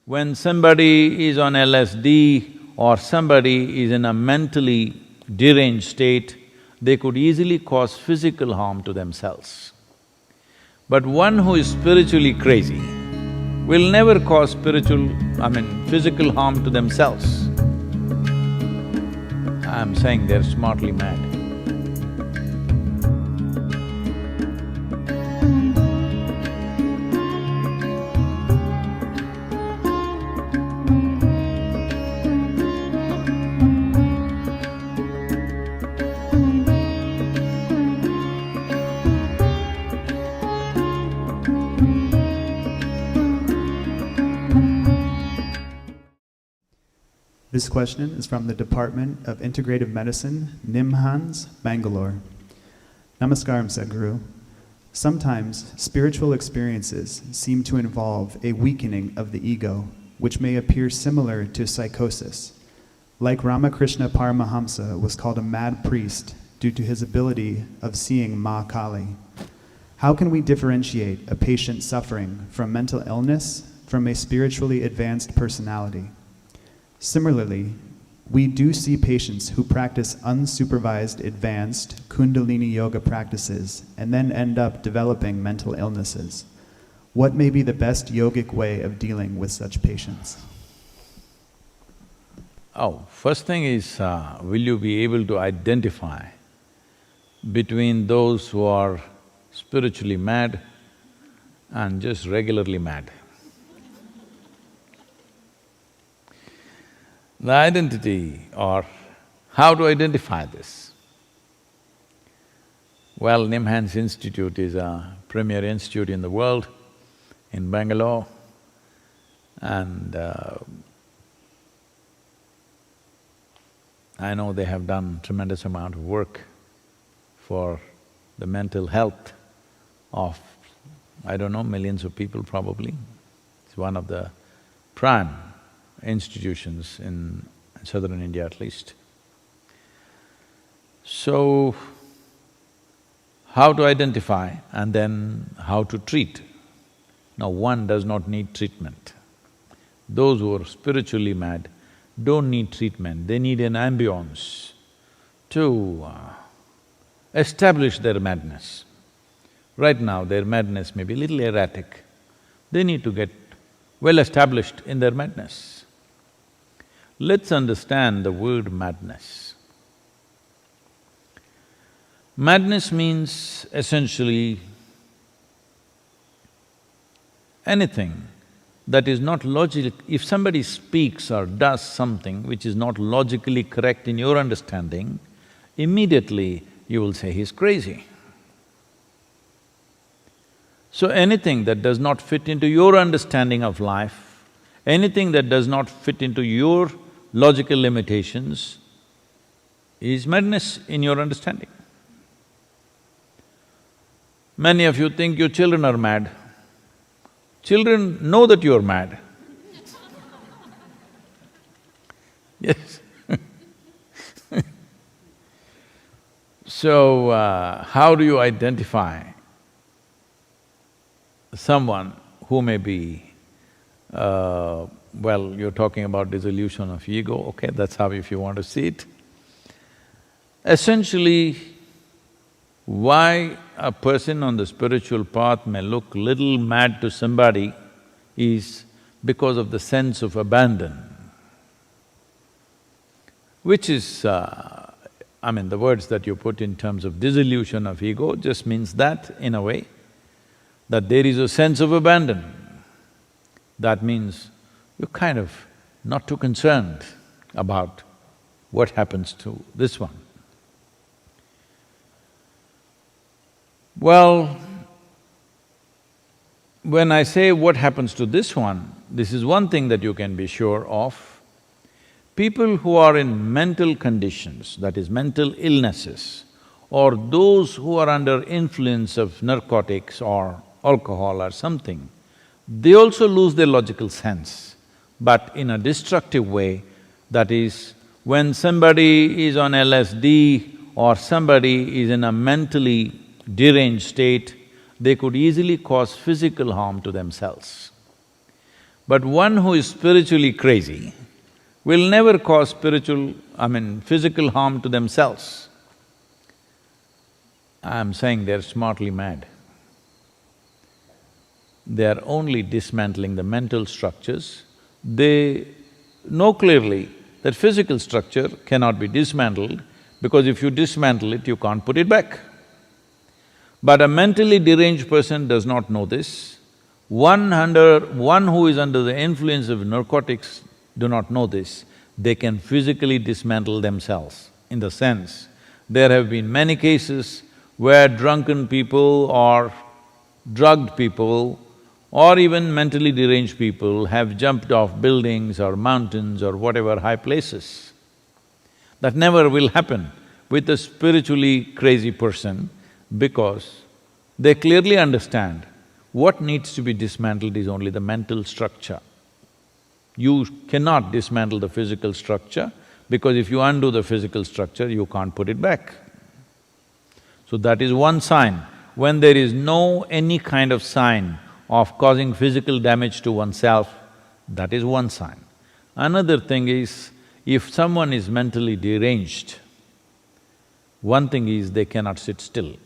When somebody is on LSD or somebody is in a mentally deranged state, they could easily cause physical harm to themselves. But one who is spiritually crazy will never cause physical harm to themselves. I'm saying they're smartly mad. This question is from the Department of Integrative Medicine, Nimhans, Bangalore. Namaskaram, Sadhguru. Sometimes spiritual experiences seem to involve a weakening of the ego, which may appear similar to psychosis. Like Ramakrishna Paramahamsa was called a mad priest due to his ability of seeing Ma Kali. How can we differentiate a patient suffering from mental illness from a spiritually advanced personality? Similarly, we do see patients who practice unsupervised advanced Kundalini yoga practices and then end up developing mental illnesses. What may be the best yogic way of dealing with such patients? First thing is, will you be able to identify between those who are spiritually mad and just regularly mad? The identity or how to identify this? Well, Nimhans Institute is a premier institute in the world, in Bangalore, and I know they have done tremendous amount of work for the mental health of, I don't know, millions of people probably. It's one of the prime institutions in southern India at least. So, how to identify and then how to treat? Now, one does not need treatment. Those who are spiritually mad don't need treatment, they need an ambience to establish their madness. Right now, their madness may be a little erratic. They need to get well established in their madness. Let's understand the word madness. Madness means essentially anything that is not logical. If somebody speaks or does something which is not logically correct in your understanding, immediately you will say he's crazy. So anything that does not fit into your understanding of life, anything that does not fit into your logical limitations is madness in your understanding. Many of you think your children are mad. Children know that you're mad. Yes. So, how do you identify someone who may be well, you're talking about dissolution of ego, okay, that's how if you want to see it. Essentially, why a person on the spiritual path may look little mad to somebody is because of the sense of abandon, which is, the words that you put in terms of dissolution of ego just means that, in a way, that there is a sense of abandon. That means you're kind of not too concerned about what happens to this one. Well, when I say what happens to this one, this is one thing that you can be sure of. People who are in mental conditions, that is mental illnesses, or those who are under influence of narcotics or alcohol or something, they also lose their logical sense, but in a destructive way. That is, when somebody is on LSD or somebody is in a mentally deranged state, they could easily cause physical harm to themselves. But one who is spiritually crazy will never cause physical harm to themselves. I'm saying they're smartly mad. They're only dismantling the mental structures. They know clearly that physical structure cannot be dismantled because if you dismantle it, you can't put it back. But a mentally deranged person does not know this. One who is under the influence of narcotics do not know this. They can physically dismantle themselves. In the sense, there have been many cases where drunken people or drugged people or even mentally deranged people have jumped off buildings or mountains or whatever high places. That never will happen with a spiritually crazy person because they clearly understand what needs to be dismantled is only the mental structure. You cannot dismantle the physical structure because if you undo the physical structure, you can't put it back. So that is one sign. When there is any kind of sign of causing physical damage to oneself, that is one sign. Another thing is, if someone is mentally deranged, one thing is they cannot sit still.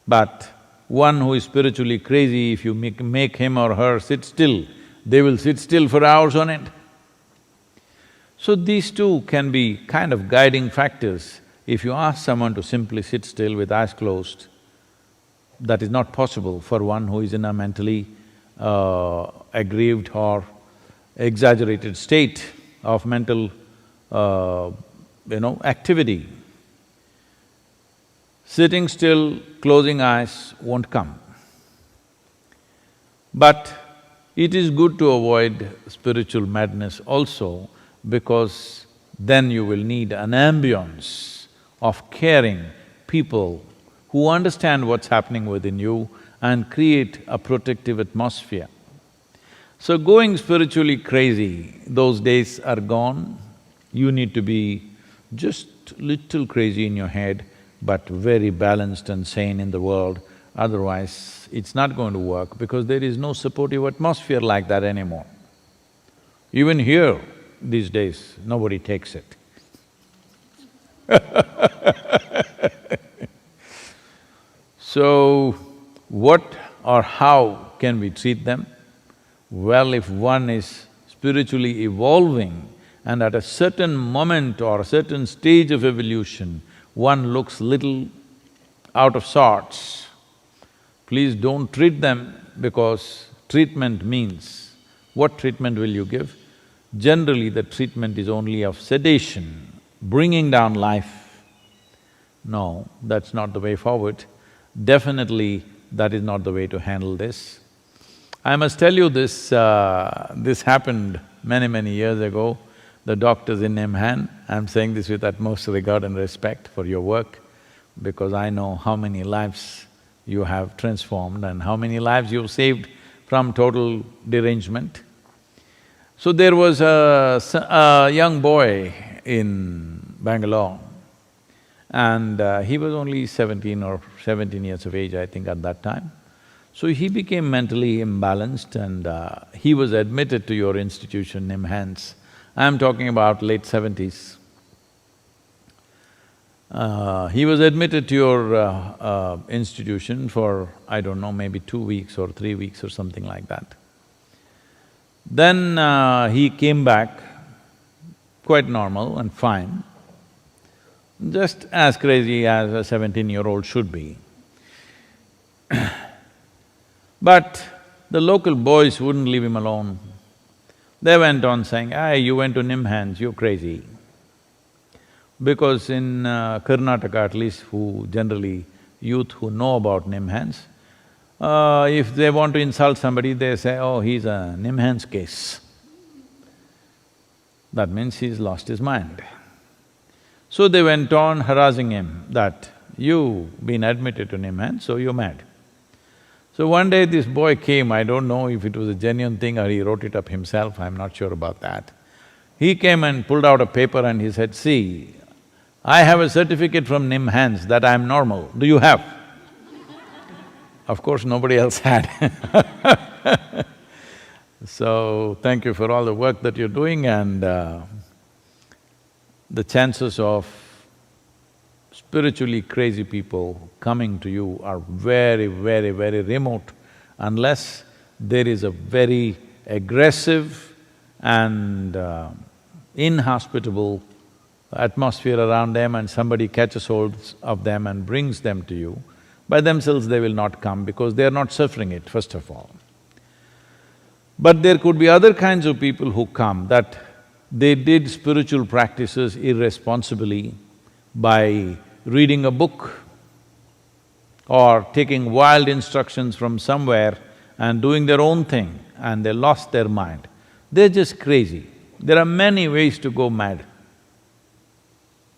But one who is spiritually crazy, if you make him or her sit still, they will sit still for hours on end. So these two can be kind of guiding factors. If you ask someone to simply sit still with eyes closed, that is not possible for one who is in a mentally aggrieved or exaggerated state of mental activity. Sitting still, closing eyes won't come. But it is good to avoid spiritual madness also because then you will need an ambience of caring people who understand what's happening within you and create a protective atmosphere. So going spiritually crazy, those days are gone. You need to be just little crazy in your head, but very balanced and sane in the world, otherwise it's not going to work because there is no supportive atmosphere like that anymore. Even here, these days, nobody takes it. So, what or how can we treat them? Well, if one is spiritually evolving and at a certain moment or a certain stage of evolution, one looks little out of sorts, please don't treat them because treatment means, what treatment will you give? Generally, the treatment is only of sedation, bringing down life. No, that's not the way forward. Definitely, that is not the way to handle this. I must tell you this, this happened many years ago. The doctors in Nimhans, I'm saying this with utmost regard and respect for your work, because I know how many lives you have transformed and how many lives you've saved from total derangement. So there was a young boy in Bangalore, and he was only 17 years of age, I think, at that time. So he became mentally imbalanced and he was admitted to your institution, Nimhans. I'm talking about late 70s. He was admitted to your institution for, I don't know, maybe 2 weeks or 3 weeks or something like that. Then he came back quite normal and fine, just as crazy as a 17-year-old should be. But the local boys wouldn't leave him alone. They went on saying, "Hey, you went to Nimhans, you're crazy." Because in Karnataka at least, youth who know about Nimhans, if they want to insult somebody, they say, "Oh, he's a Nimhans case." That means he's lost his mind. So they went on harassing him that, "You've been admitted to Nimhans, so you're mad." So one day this boy came, I don't know if it was a genuine thing or he wrote it up himself, I'm not sure about that. He came and pulled out a paper and he said, "See, I have a certificate from Nimhans that I'm normal, do you have?" Of course, nobody else had. So, thank you for all the work that you're doing, and the chances of spiritually crazy people coming to you are very, very, very remote unless there is a very aggressive and inhospitable atmosphere around them and somebody catches hold of them and brings them to you. By themselves they will not come because they are not suffering it, first of all. But there could be other kinds of people who come that they did spiritual practices irresponsibly by reading a book or taking wild instructions from somewhere and doing their own thing, and they lost their mind. They're just crazy. There are many ways to go mad.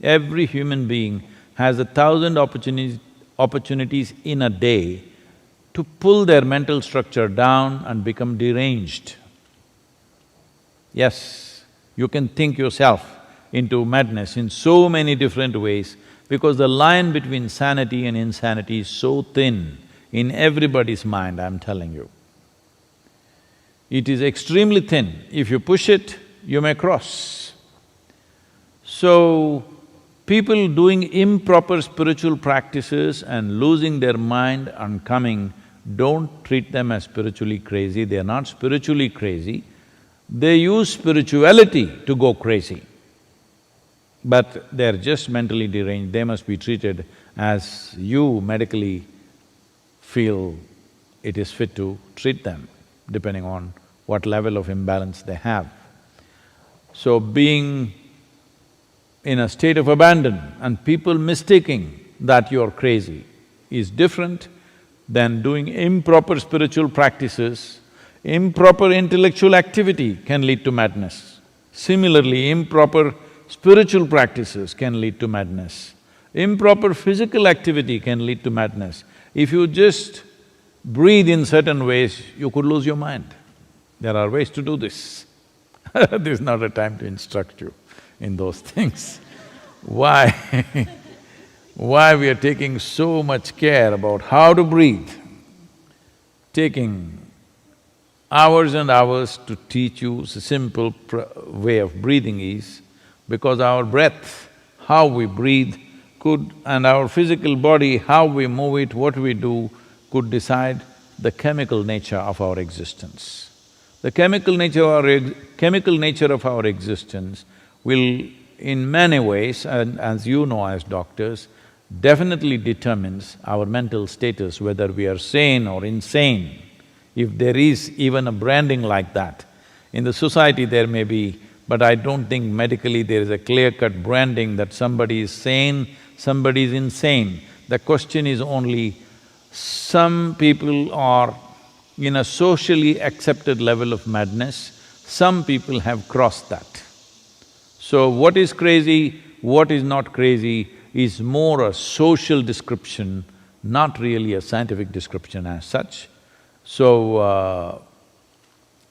Every human being has 1,000 opportunities in a day to pull their mental structure down and become deranged. Yes, you can think yourself into madness in so many different ways because the line between sanity and insanity is so thin in everybody's mind, I'm telling you. It is extremely thin. If you push it, you may cross. So, people doing improper spiritual practices and losing their mind and coming, don't treat them as spiritually crazy, they are not spiritually crazy. They use spirituality to go crazy. But they're just mentally deranged, they must be treated as you medically feel it is fit to treat them, depending on what level of imbalance they have. So being in a state of abandon and people mistaking that you're crazy is different than doing improper spiritual practices. Improper intellectual activity can lead to madness. Similarly, improper spiritual practices can lead to madness. Improper physical activity can lead to madness. If you just breathe in certain ways, you could lose your mind. There are ways to do this. This is not a time to instruct you in those things. Why? Why we are taking so much care about how to breathe, taking hours and hours to teach you a simple way of breathing is because our breath, how we breathe could… and our physical body, how we move it, what we do, could decide the chemical nature of our existence. The chemical nature of our existence will in many ways, and as you know as doctors, definitely determines our mental status, whether we are sane or insane. If there is even a branding like that, in the society there may be, but I don't think medically there is a clear-cut branding that somebody is sane, somebody is insane. The question is only, some people are in a socially accepted level of madness, some people have crossed that. So what is crazy, what is not crazy is more a social description, not really a scientific description as such. So,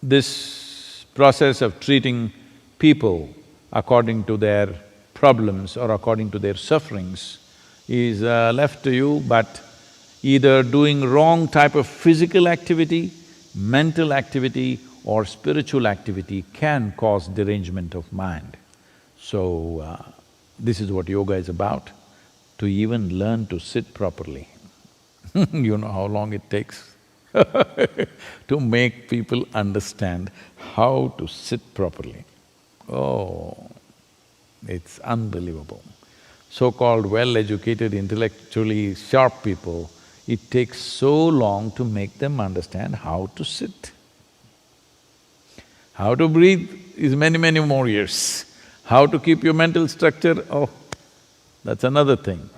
this process of treating people according to their problems or according to their sufferings is left to you, but either doing wrong type of physical activity, mental activity or spiritual activity can cause derangement of mind. So, this is what yoga is about, to even learn to sit properly. You know how long it takes to make people understand how to sit properly. Oh, it's unbelievable. So-called well-educated, intellectually sharp people, it takes so long to make them understand how to sit. How to breathe is many more years. How to keep your mental structure, oh, that's another thing.